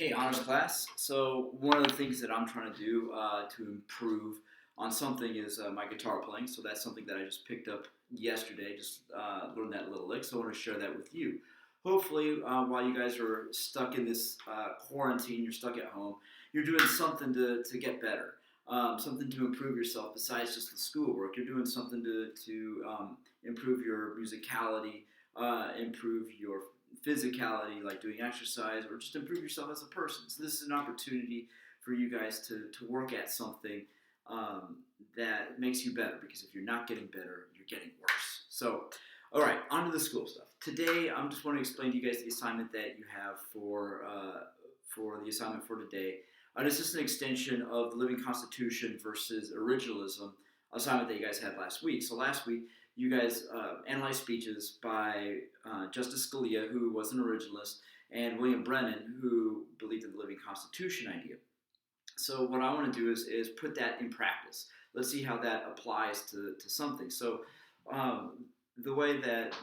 Hey, honors class. So one of the things that I'm trying to do to improve on something is my guitar playing. So that's something that I just picked up yesterday. Just learned that little lick. So I want to share that with you. Hopefully, while you guys are stuck in this quarantine, you're stuck at home, you're doing something to get better, something to improve yourself besides just the schoolwork. You're doing something to improve your musicality, improve your physicality, like doing exercise, or just improve yourself as a person. So this is an opportunity for you guys to work at something that makes you better. Because if you're not getting better, you're getting worse. So, all right, on to the school stuff. Today, I'm just want to explain to you guys the assignment that you have for the assignment for today. It's just an extension of the Living Constitution versus Originalism assignment that you guys had last week. So last week, you guys analyzed speeches by Justice Scalia, who was an originalist, and William Brennan, who believed in the Living Constitution idea. So what I want to do is put that in practice. Let's see how that applies to something. So the way that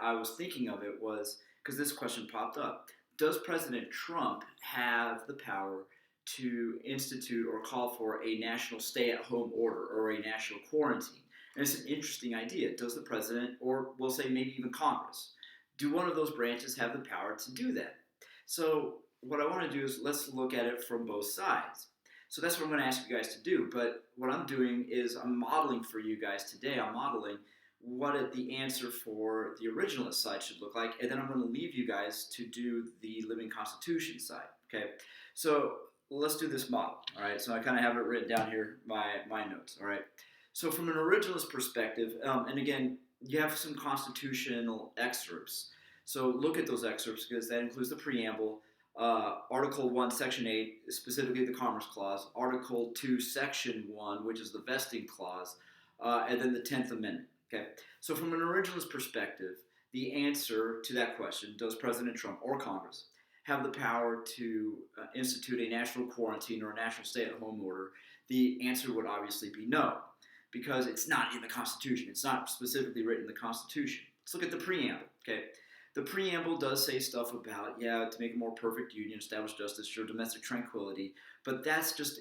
I was thinking of it was, because this question popped up, does President Trump have the power to institute or call for a national stay-at-home order or a national quarantine? And it's an interesting idea. Does the president, or we'll say maybe even Congress, do one of those branches have the power to do that? So what I want to do is let's look at it from both sides. So that's what I'm going to ask you guys to do. But what I'm doing is I'm modeling for you guys today. I'm modeling what the answer for the originalist side should look like, and then I'm going to leave you guys to do the Living Constitution side. Okay, so let's do this model. All right, so I kind of have it written down here, my notes. All right. So from an originalist perspective, and again, you have some constitutional excerpts. So look at those excerpts because that includes the preamble, Article 1, Section 8, specifically the Commerce Clause, Article 2, Section 1, which is the Vesting Clause, and then the 10th Amendment. Okay. So from an originalist perspective, the answer to that question, does President Trump or Congress have the power to institute a national quarantine or a national stay-at-home order? The answer would obviously be no, because it's not in the Constitution. It's not specifically written in the Constitution. Let's look at the preamble, okay? The preamble does say stuff about, to make a more perfect union, establish justice, ensure domestic tranquility, but that's just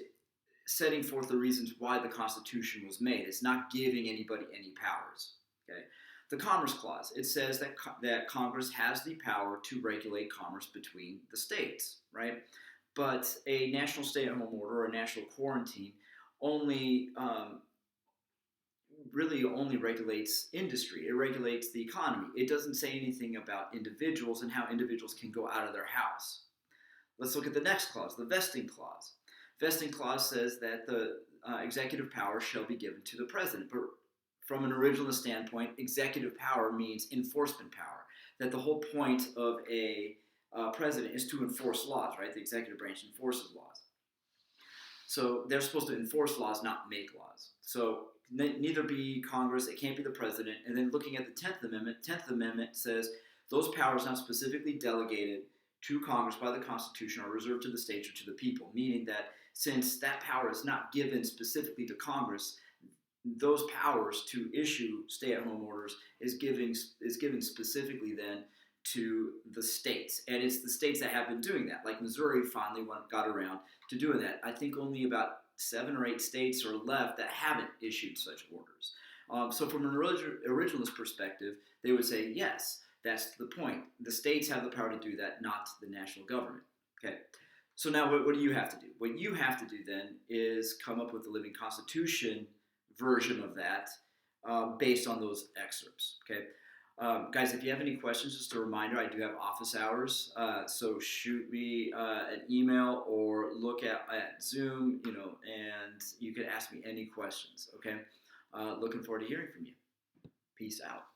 setting forth the reasons why the Constitution was made. It's not giving anybody any powers, okay? The Commerce Clause, it says that Congress has the power to regulate commerce between the states, right? But a national stay-at-home order or a national quarantine really only regulates industry. It regulates the economy. It doesn't say anything about individuals and how individuals can go out of their house. Let's look at the next clause, the Vesting Clause. Vesting Clause says that the executive power shall be given to the president. But from an originalist standpoint, executive power means enforcement power. That the whole point of a president is to enforce laws, right? The executive branch enforces laws. So they're supposed to enforce laws, not make laws. So neither be Congress, it can't be the president. And then looking at the 10th Amendment says those powers not specifically delegated to Congress by the Constitution are reserved to the states or to the people, meaning that since that power is not given specifically to Congress, those powers to issue stay-at-home orders is given specifically then to the states. And it's the states that have been doing that. Like Missouri finally got around to doing that. I think only about 7 or 8 states are left that haven't issued such orders. So from an originalist perspective, they would say, yes, that's the point. The states have the power to do that, not the national government. Okay. So now what do you have to do? What you have to do then is come up with the Living Constitution version of that based on those excerpts. Okay. Guys, if you have any questions, just a reminder, I do have office hours, so shoot me an email or look at Zoom, and you can ask me any questions, okay? Looking forward to hearing from you. Peace out.